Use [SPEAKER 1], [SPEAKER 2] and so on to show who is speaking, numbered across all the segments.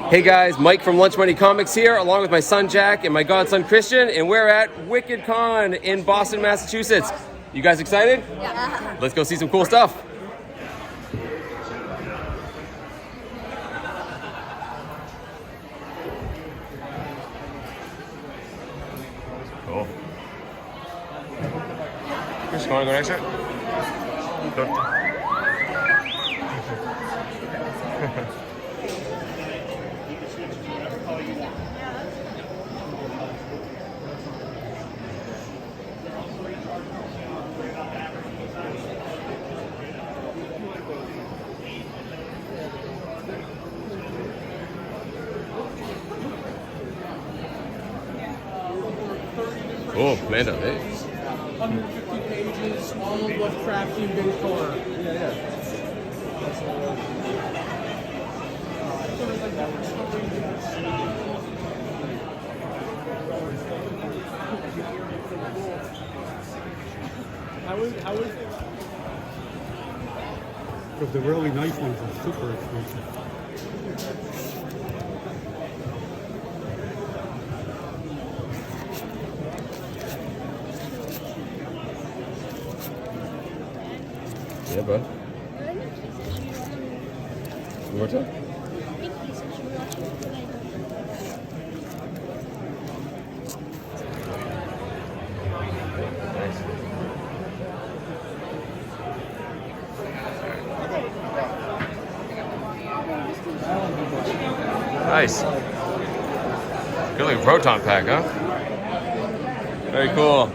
[SPEAKER 1] Hey guys, Mike from Lunch Money Comics here, along with my son Jack and my godson Christian, and we're at Wicked Con in Boston, Massachusetts. You guys excited?
[SPEAKER 2] Yeah.
[SPEAKER 1] Let's go see some cool stuff. Cool. Chris, you want to go next year? Oh, Mando, hey.
[SPEAKER 3] 150 pages, all of Lovecraftian big Thor. How is it?
[SPEAKER 4] But the really nice ones are super expensive.
[SPEAKER 1] Yeah, bud. One more time. Nice. Good looking proton pack, huh? Very cool.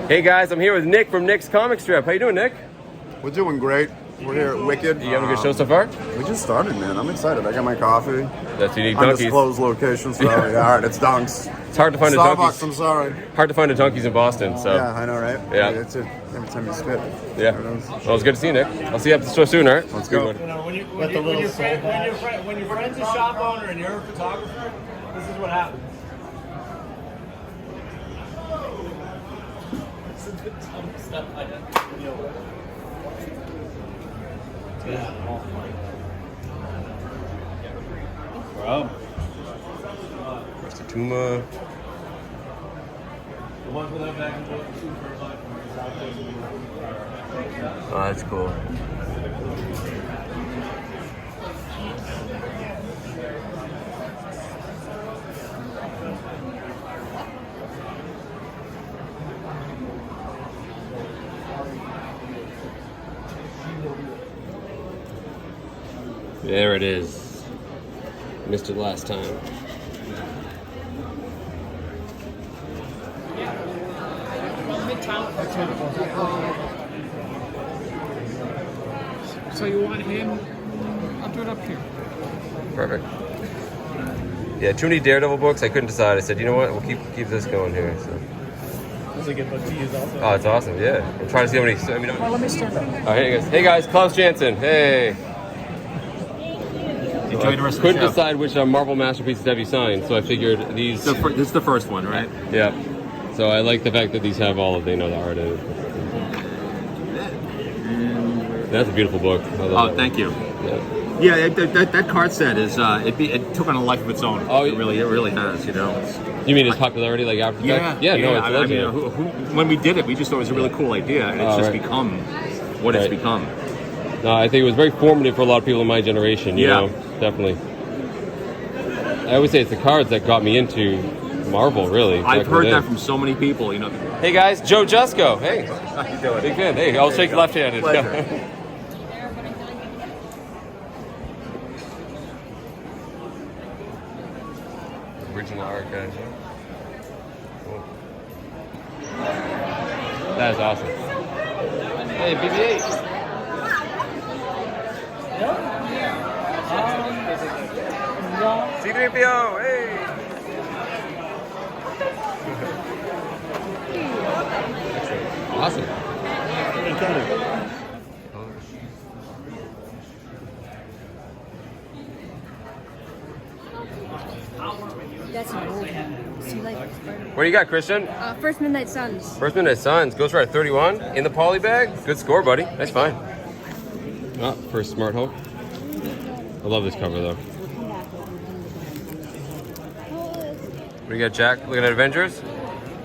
[SPEAKER 1] Hey guys, I'm here with Nick from Nick's Comic Strip. How you doing, Nick?
[SPEAKER 5] We're doing great. We're here at Wicked.
[SPEAKER 1] You having a good show so far?
[SPEAKER 5] We just started, man. I'm excited. I got my coffee.
[SPEAKER 1] That's unique donkeys.
[SPEAKER 5] Undisclosed location, so yeah, all right, it's Dunks.
[SPEAKER 1] It's hard to find a
[SPEAKER 5] Starbucks,
[SPEAKER 1] donkeys.
[SPEAKER 5] I'm sorry.
[SPEAKER 1] Hard to find a donkeys in Boston. So
[SPEAKER 5] Yeah, I know, right?
[SPEAKER 1] Yeah.
[SPEAKER 5] It's it. Every time you spit.
[SPEAKER 1] yeah. Well, it's good to see you, Nick. I'll see you at the store soon, all right?
[SPEAKER 5] Let's go.
[SPEAKER 3] You know, when your friend's a shop owner and you're a photographer, this is what happens. This is the dumb stuff I have to deal with.
[SPEAKER 1] Wow. Mr. Tuma.
[SPEAKER 3] The ones without back and forth, super much.
[SPEAKER 1] Oh, that's cool. There it is. Missed it last time.
[SPEAKER 4] So you want him? I'll do it up here.
[SPEAKER 1] Perfect. Yeah, too many Daredevil books. I couldn't decide. I said, you know what? We'll keep this going here. So.
[SPEAKER 3] That's a good book to use also.
[SPEAKER 1] Oh, it's awesome. Yeah. I'm trying to see how many.
[SPEAKER 4] Well, let me stand up.
[SPEAKER 1] Oh, hey guys, Klaus Jansen. Hey.
[SPEAKER 6] Enjoy the rest of the
[SPEAKER 1] Couldn't
[SPEAKER 6] show.
[SPEAKER 1] decide which Marvel masterpieces have you signed, so I figured these.
[SPEAKER 6] This is the first one, right?
[SPEAKER 1] Yeah. So I like the fact that these have all of the art in it. That's a beautiful book. I love
[SPEAKER 6] Oh,
[SPEAKER 1] that
[SPEAKER 6] thank you.
[SPEAKER 1] one.
[SPEAKER 6] Yeah, that card set is it took on a life of its own.
[SPEAKER 1] Oh,
[SPEAKER 6] it really has. You know.
[SPEAKER 1] You mean its popularity, like after the fact? Yeah, no, it's
[SPEAKER 6] I mean,
[SPEAKER 1] legendary.
[SPEAKER 6] when we did it, we just thought it was a really cool idea, and it's just
[SPEAKER 1] right.
[SPEAKER 6] become what it's
[SPEAKER 1] Right.
[SPEAKER 6] become.
[SPEAKER 1] No, I think it was very formative for a lot of people in my generation. You know, definitely. I always say it's the cards that got me into Marvel, really. back
[SPEAKER 6] I've
[SPEAKER 1] in the
[SPEAKER 6] heard
[SPEAKER 1] day.
[SPEAKER 6] that from so many people. You know.
[SPEAKER 1] Hey guys, Joe Jesco. Hey,
[SPEAKER 6] How you doing?
[SPEAKER 1] big fan. Hey, I'll shake left-handed.
[SPEAKER 5] Pleasure.
[SPEAKER 1] Original art, guys. Cool. That is awesome. Hey, BB-8. C-3PO, hey! Awesome.
[SPEAKER 2] That's an old one. See, like,
[SPEAKER 1] What do you got, Christian?
[SPEAKER 2] First Midnight Suns.
[SPEAKER 1] First Midnight Suns. Ghost Rider 31 in the poly bag. Good score, buddy. That's fine. Ah, first Smart Hulk. I love this cover though.
[SPEAKER 2] We'll come back.
[SPEAKER 1] What do you got, Jack? Looking at Avengers?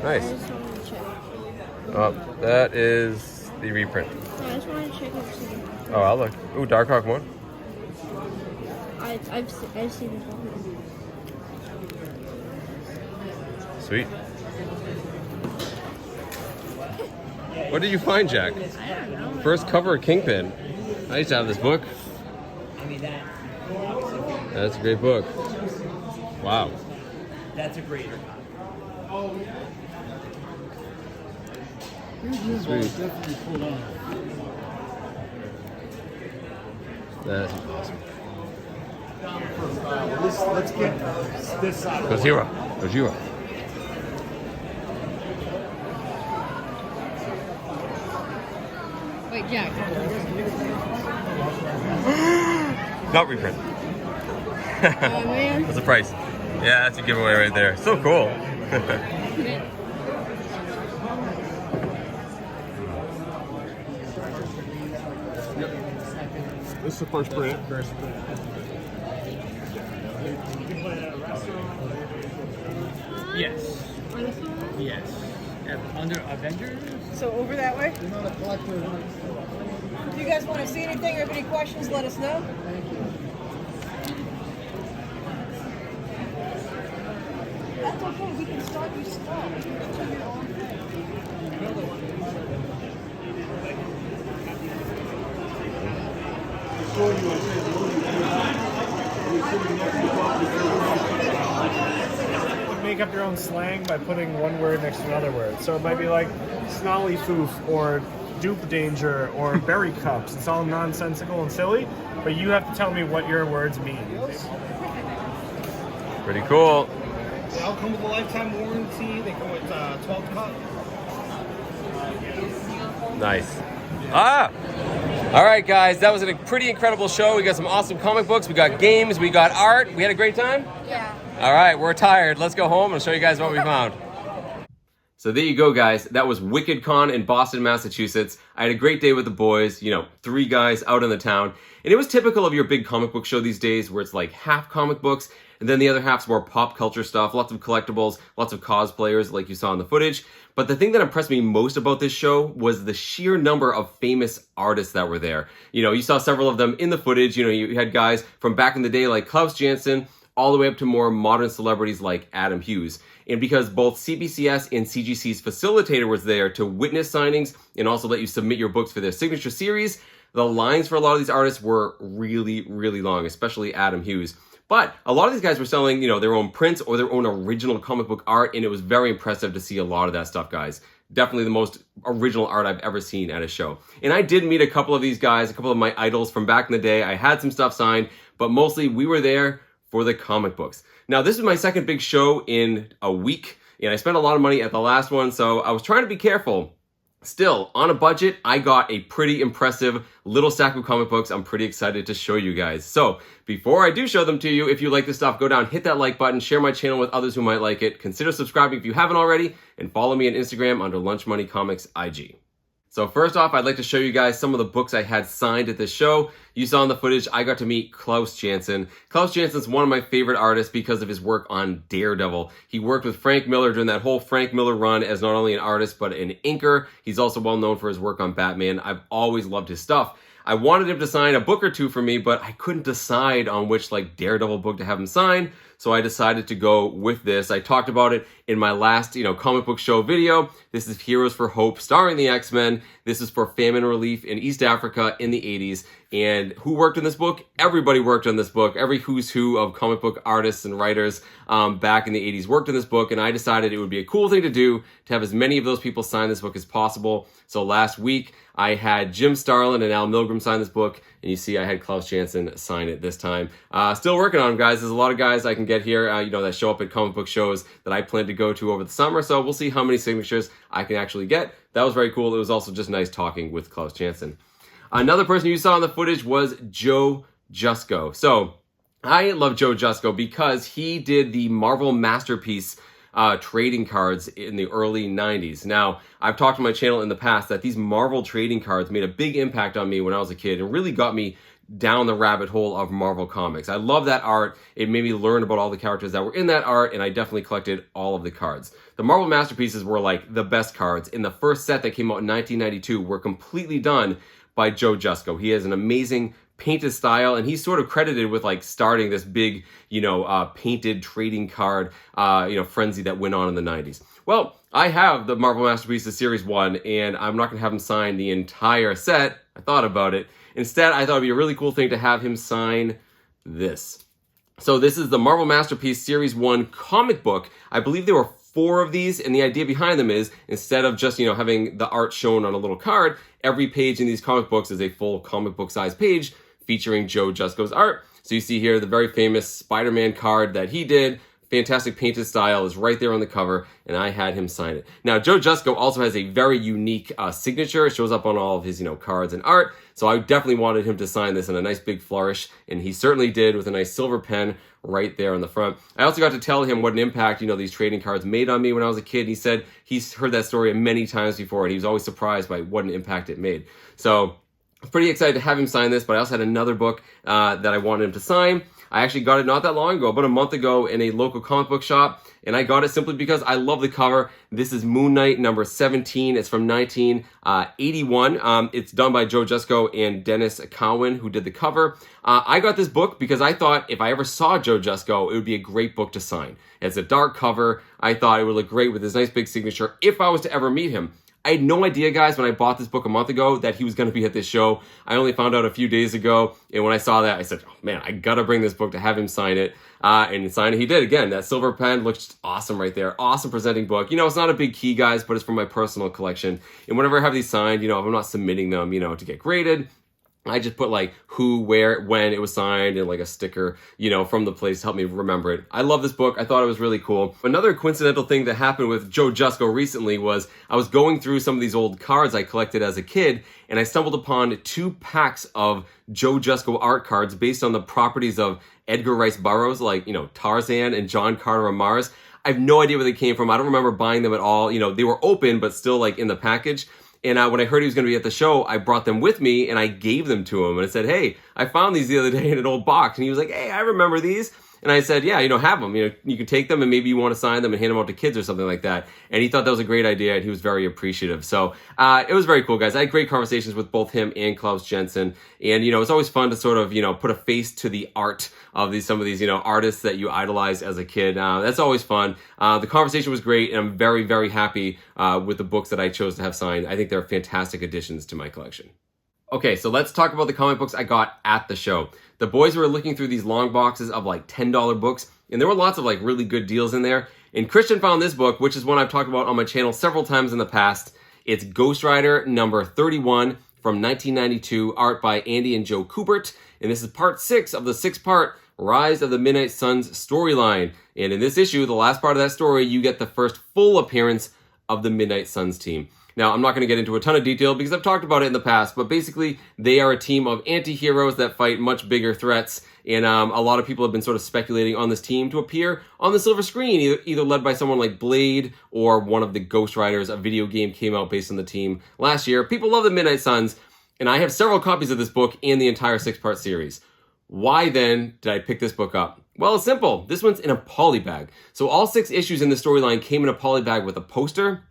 [SPEAKER 1] Nice.
[SPEAKER 2] I just wanted to check.
[SPEAKER 1] Oh, that is the reprint.
[SPEAKER 2] No, I just wanted to check if it's again.
[SPEAKER 1] Oh, I'll look. Ooh, Darkhawk 1.
[SPEAKER 2] I've seen this one.
[SPEAKER 1] Sweet. What did you find, Jack? First cover of Kingpin. I used to have this book. That's a great book. Wow.
[SPEAKER 3] That's a great.
[SPEAKER 1] Sweet. That's awesome.
[SPEAKER 3] Let's get this side.
[SPEAKER 1] Gojira. Gojira.
[SPEAKER 2] Wait, Jack.
[SPEAKER 1] Not reprint.
[SPEAKER 2] Oh, man.
[SPEAKER 1] What's the price? Yeah, that's a giveaway right there. So cool.
[SPEAKER 4] This is the first print.
[SPEAKER 3] Yes. Yes. Under Avengers.
[SPEAKER 7] So over that way? If you guys want to see anything or have any questions, let us know. That's okay. We can start you small. You can do your own thing.
[SPEAKER 3] Make up your own slang by putting one word next to another word. So it might be like snolly foof or dupe danger or berry cups. It's all nonsensical and silly, but you have to tell me what your words mean.
[SPEAKER 1] Pretty cool.
[SPEAKER 3] They all come with a lifetime warranty. They come with 12 cup.
[SPEAKER 1] Nice. Ah! All right, guys, that was a pretty incredible show. We got some awesome comic books. We got games. We got art. We had a great time?
[SPEAKER 2] Yeah.
[SPEAKER 1] All right, we're tired. Let's go home and show you guys what we found. So there you go, guys. That was Wicked Con in Boston, Massachusetts. I had a great day with the boys, 3 guys out in the town. And it was typical of your big comic book show these days where it's like half comic books and then the other half's more pop culture stuff, lots of collectibles, lots of cosplayers like you saw in the footage. But the thing that impressed me most about this show was the sheer number of famous artists that were there. You saw several of them in the footage. You had guys from back in the day like Klaus Jansen, all the way up to more modern celebrities like Adam Hughes. And because both CBCS and CGC's facilitator was there to witness signings and also let you submit your books for their signature series, the lines for a lot of these artists were really, really long, especially Adam Hughes. But a lot of these guys were selling, their own prints or their own original comic book art, and it was very impressive to see a lot of that stuff, guys. Definitely the most original art I've ever seen at a show. And I did meet a couple of these guys, a couple of my idols from back in the day. I had some stuff signed, but mostly we were there for the comic books. Now, this is my second big show in a week, and I spent a lot of money at the last one, so I was trying to be careful. Still, on a budget, I got a pretty impressive little stack of comic books I'm pretty excited to show you guys. So, before I do show them to you, if you like this stuff, go down, hit that like button, share my channel with others who might like it, consider subscribing if you haven't already, and follow me on Instagram under Lunch Money Comics IG. So first off, I'd like to show you guys some of the books I had signed at this show. You saw in the footage, I got to meet Klaus Jansen. Klaus Jansen's one of my favorite artists because of his work on Daredevil. He worked with Frank Miller during that whole Frank Miller run as not only an artist, but an inker. He's also well known for his work on Batman. I've always loved his stuff. I wanted him to sign a book or two for me, but I couldn't decide on which Daredevil book to have him sign. So I decided to go with this. I talked about it in my last, comic book show video. This is Heroes for Hope, starring the X-Men. This is for famine relief in East Africa in the 80s. And who worked on this book? Everybody worked on this book. Every who's who of comic book artists and writers back in the 80s worked on this book. And I decided it would be a cool thing to do to have as many of those people sign this book as possible. So last week, I had Jim Starlin and Al Milgram sign this book. And you see I had Klaus Jansen sign it this time. Still working on them, guys. There's a lot of guys I can get here, that show up at comic book shows that I plan to go to over the summer. So we'll see how many signatures I can actually get. That was very cool. It was also just nice talking with Klaus Jansen. Another person you saw in the footage was Joe Jesco. So I love Joe Jesco because he did the Marvel Masterpiece trading cards in the early 90s. Now, I've talked on my channel in the past that these Marvel trading cards made a big impact on me when I was a kid and really got me down the rabbit hole of Marvel Comics. I love that art. It made me learn about all the characters that were in that art, and I definitely collected all of the cards. The Marvel Masterpieces were like the best cards. In the first set that came out in 1992 were completely done by Joe Jesco. He has an amazing painted style, and he's sort of credited with like starting this big, painted trading card, frenzy that went on in the 90s. Well, I have the Marvel Masterpieces Series 1, and I'm not going to have him sign the entire set. I thought about it. Instead, I thought it'd be a really cool thing to have him sign this. So this is the Marvel Masterpiece Series 1 comic book. I believe there were 4 of these, and the idea behind them is instead of just, having the art shown on a little card, every page in these comic books is a full comic book size page featuring Joe Jesco's art. So you see here the very famous Spider-Man card that he did. Fantastic painted style is right there on the cover, and I had him sign it. Now, Joe Jesco also has a very unique signature. It shows up on all of his, cards and art. So I definitely wanted him to sign this in a nice big flourish, and he certainly did with a nice silver pen right there on the front. I also got to tell him what an impact, these trading cards made on me when I was a kid. He said he's heard that story many times before, and he was always surprised by what an impact it made. So I'm pretty excited to have him sign this, but I also had another book that I wanted him to sign. I actually got it not that long ago, about a month ago in a local comic book shop, and I got it simply because I love the cover. This is Moon Knight number 17. It's from 1981. It's done by Joe Jesco and Dennis Cowan, who did the cover. I got this book because I thought if I ever saw Joe Jesco, it would be a great book to sign. It's a dark cover. I thought it would look great with his nice big signature if I was to ever meet him. I had no idea, guys, when I bought this book a month ago that he was going to be at this show. I only found out a few days ago, and when I saw that, I said, oh, man, I got to bring this book to have him sign it. And sign it, he did. Again, that silver pen looks awesome right there. Awesome presenting book. It's not a big key, guys, but it's from my personal collection. And whenever I have these signed, if I'm not submitting them, to get graded, I just put like who, where, when it was signed and like a sticker, from the place to help me remember it. I love this book. I thought it was really cool. Another coincidental thing that happened with Joe Jesco recently was I was going through some of these old cards I collected as a kid, and I stumbled upon 2 packs of Joe Jesco art cards based on the properties of Edgar Rice Burroughs, like, Tarzan and John Carter of Mars. I have no idea where they came from. I don't remember buying them at all. They were open, but still like in the package. And when I heard he was going to be at the show, I brought them with me and I gave them to him. And I said, hey, I found these the other day in an old box. And he was like, hey, I remember these. And I said, yeah, have them. You can take them and maybe you want to sign them and hand them out to kids or something like that. And he thought that was a great idea and he was very appreciative. So it was very cool, guys. I had great conversations with both him and Klaus Jansen. And, it's always fun to sort of, put a face to the art of some of these, artists that you idolize as a kid. That's always fun. The conversation was great, and I'm very, very happy with the books that I chose to have signed. I think they're fantastic additions to my collection. Okay, so let's talk about the comic books I got at the show. The boys were looking through these long boxes of like $10 books, and there were lots of like really good deals in there. And Christian found this book, which is one I've talked about on my channel several times in the past. It's Ghost Rider number 31 from 1992, art by Andy and Joe Kubert. And this is part 6 of the 6-part Rise of the Midnight Suns storyline. And in this issue, the last part of that story, you get the first full appearance of the Midnight Suns team. Now, I'm not going to get into a ton of detail because I've talked about it in the past, but basically they are a team of anti-heroes that fight much bigger threats, and a lot of people have been sort of speculating on this team to appear on the silver screen, either led by someone like Blade or one of the Ghost Riders. A video game came out based on the team last year. People love the Midnight Suns, and I have several copies of this book and the entire 6-part series. Why then did I pick this book up? Well, it's simple. This one's in a poly bag. So all 6 issues in the storyline came in a poly bag with a poster,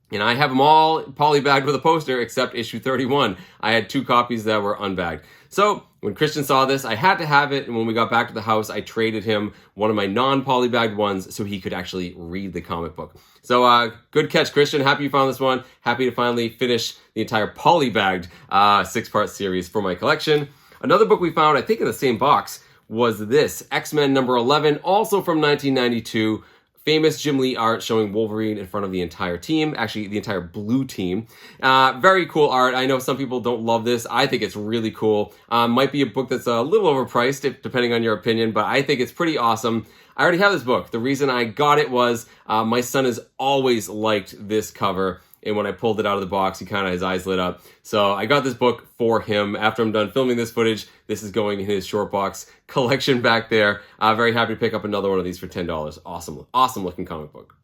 [SPEAKER 1] and I have them all polybagged with a poster except issue 31. I had 2 copies that were unbagged. So when Christian saw this, I had to have it, and when we got back to the house, I traded him one of my non-polybagged ones so he could actually read the comic book. So good catch, Christian. Happy you found this one. Happy to finally finish the entire polybagged 6-part series for my collection. Another book we found, I think in the same box, was this, X-Men number 11, also from 1992. Famous Jim Lee art showing Wolverine in front of the entire team, actually the entire blue team. Very cool art. I know some people don't love this. I think it's really cool. Might be a book that's a little overpriced, depending on your opinion, but I think it's pretty awesome. I already have this book. The reason I got it was my son has always liked this cover. And when I pulled it out of the box, his eyes lit up. So I got this book for him. After I'm done filming this footage, this is going in his short box collection back there. Very happy to pick up another one of these for $10. Awesome looking comic book.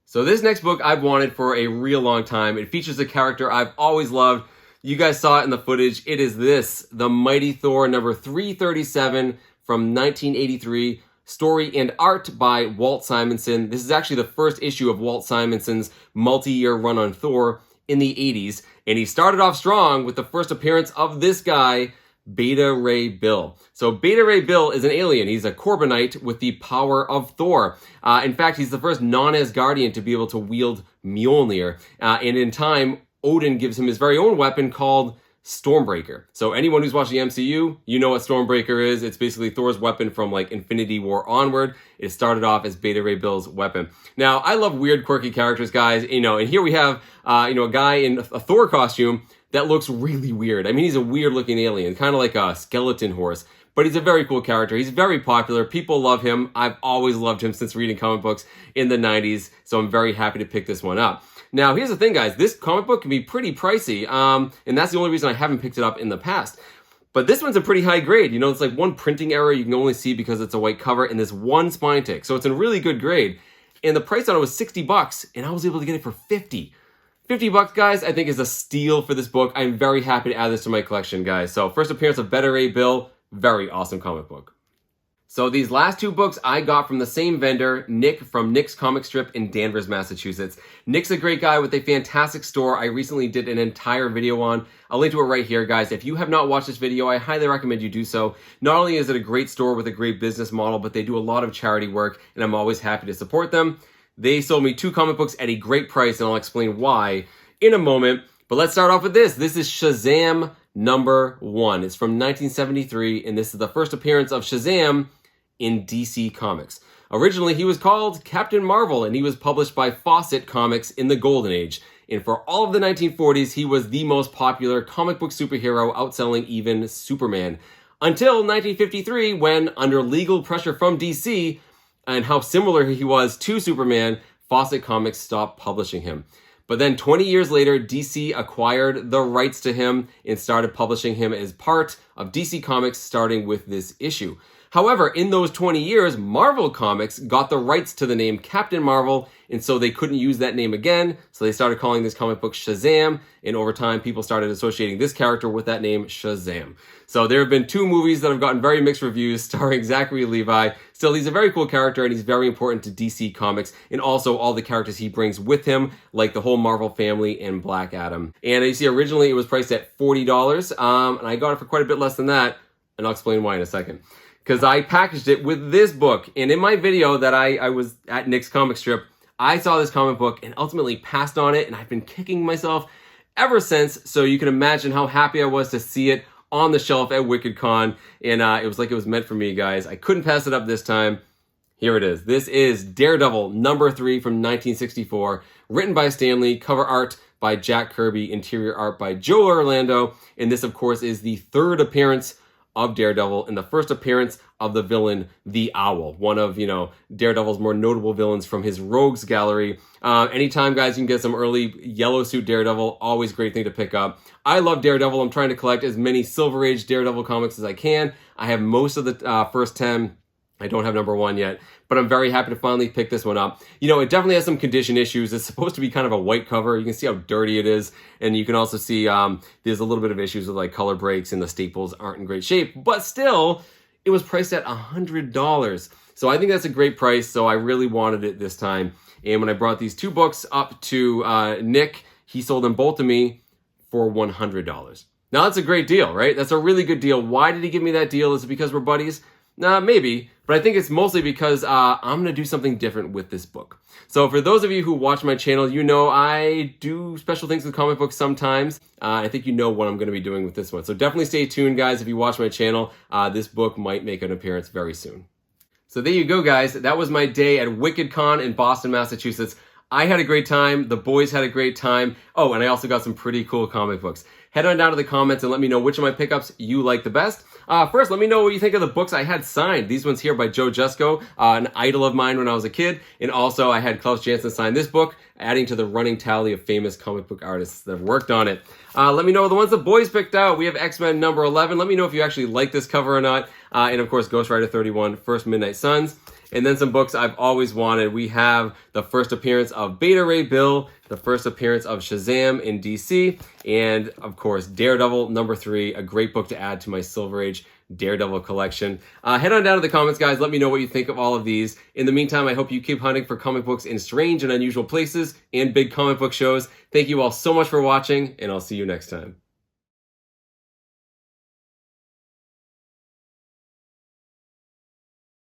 [SPEAKER 1] So this next book I've wanted for a real long time. It features a character I've always loved, You guys saw it in the footage. It is this, the Mighty Thor number 337 from 1983. Story and art by Walt Simonson. This is actually the first issue of Walt Simonson's multi-year run on Thor in the 80s. And he started off strong with the first appearance of this guy, Beta Ray Bill. So Beta Ray Bill is an alien. He's a Corbinite with the power of Thor. In fact, he's the first non-Asgardian to be able to wield Mjolnir. And in time, Odin gives him his very own weapon called Stormbreaker. So anyone who's watched the MCU, you know what Stormbreaker is. It's basically Thor's weapon from like Infinity War onward. It started off as Beta Ray Bill's weapon. Now, I love weird, quirky characters, guys. And here we have, a guy in a Thor costume that looks really weird. I mean, he's a weird looking alien, kind of like a skeleton horse, but he's a very cool character. He's very popular. People love him. I've always loved him since reading comic books in the 90s. So I'm very happy to pick this one up. Now, here's the thing, guys. This comic book can be pretty pricey, and that's the only reason I haven't picked it up in the past. But this one's a pretty high grade. It's like one printing error you can only see because it's a white cover and this one spine tick. So it's in really good grade. And the price on it was $60, and I was able to get it for $50. $50, guys, I think is a steal for this book. I'm very happy to add this to my collection, guys. So first appearance of Beta Ray Bill, very awesome comic book. So these last two books I got from the same vendor, Nick from Nick's Comic Strip in Danvers, Massachusetts. Nick's a great guy with a fantastic store I recently did an entire video on. I'll link to it right here, guys. If you have not watched this video, I highly recommend you do so. Not only is it a great store with a great business model, but they do a lot of charity work, and I'm always happy to support them. They sold me 2 comic books at a great price, and I'll explain why in a moment. But let's start off with this. This is Shazam number 1. It's from 1973, and this is the first appearance of Shazam in DC Comics. Originally, he was called Captain Marvel, and he was published by Fawcett Comics in the Golden Age. And for all of the 1940s, he was the most popular comic book superhero, outselling even Superman. Until 1953, when, under legal pressure from DC, and how similar he was to Superman, Fawcett Comics stopped publishing him. But then 20 years later, DC acquired the rights to him and started publishing him as part of DC Comics, starting with this issue. However, in those 20 years, Marvel Comics got the rights to the name Captain Marvel, and so they couldn't use that name again, so they started calling this comic book Shazam, and over time, people started associating this character with that name, Shazam. So there have been 2 movies that have gotten very mixed reviews, starring Zachary Levi. Still, he's a very cool character, and he's very important to DC Comics, and also all the characters he brings with him, like the whole Marvel family and Black Adam. And you see, originally it was priced at $40, and I got it for quite a bit less than that, and I'll explain why in a second. Because I packaged it with this book. And in my video that I was at Nick's Comic Strip, I saw this comic book and ultimately passed on it. And I've been kicking myself ever since. So you can imagine how happy I was to see it on the shelf at WickedCon. And it was like it was meant for me, guys. I couldn't pass it up this time. Here it is. This is Daredevil number 3 from 1964. Written by Stan Lee, cover art by Jack Kirby, interior art by Joe Orlando. And this, of course, is the 3rd appearance of Daredevil and the first appearance of the villain, the Owl, one of, Daredevil's more notable villains from his Rogues Gallery. Anytime, guys, you can get some early yellow suit Daredevil, always great thing to pick up. I love Daredevil. I'm trying to collect as many Silver Age Daredevil comics as I can. I have most of the first 10. I don't have number 1 yet, but I'm very happy to finally pick this one up. It definitely has some condition issues. It's supposed to be kind of a white cover. You can see how dirty it is, and you can also see there's a little bit of issues with like color breaks and the staples aren't in great shape, but still, it was priced at $100. So I think that's a great price, so I really wanted it this time. And when I brought these 2 books up to Nick, he sold them both to me for $100. Now that's a great deal, right? That's a really good deal. Why did he give me that deal? Is it because we're buddies? Nah, maybe, but I think it's mostly because I'm going to do something different with this book. So for those of you who watch my channel, I do special things with comic books sometimes. I think you know what I'm going to be doing with this one. So definitely stay tuned, guys. If you watch my channel, this book might make an appearance very soon. So there you go, guys. That was my day at WickedCon in Boston, Massachusetts. I had a great time. The boys had a great time. Oh, and I also got some pretty cool comic books. Head on down to the comments and let me know which of my pickups you like the best. First, let me know what you think of the books I had signed. These ones here by Jesco, an idol of mine when I was a kid. And also, I had Klaus Jansen sign this book, adding to the running tally of famous comic book artists that have worked on it. Let me know the ones the boys picked out. We have X-Men number 11. Let me know if you actually like this cover or not. And of course, Ghost Rider 31, First Midnight Suns. And then some books I've always wanted. We have the first appearance of Beta Ray Bill, the first appearance of Shazam in DC, and of course Daredevil #3, a great book to add to my Silver Age Daredevil collection. Head on down to the comments, guys. Let me know what you think of all of these. In the meantime, I hope you keep hunting for comic books in strange and unusual places and big comic book shows. Thank you all so much for watching, and I'll see you next time.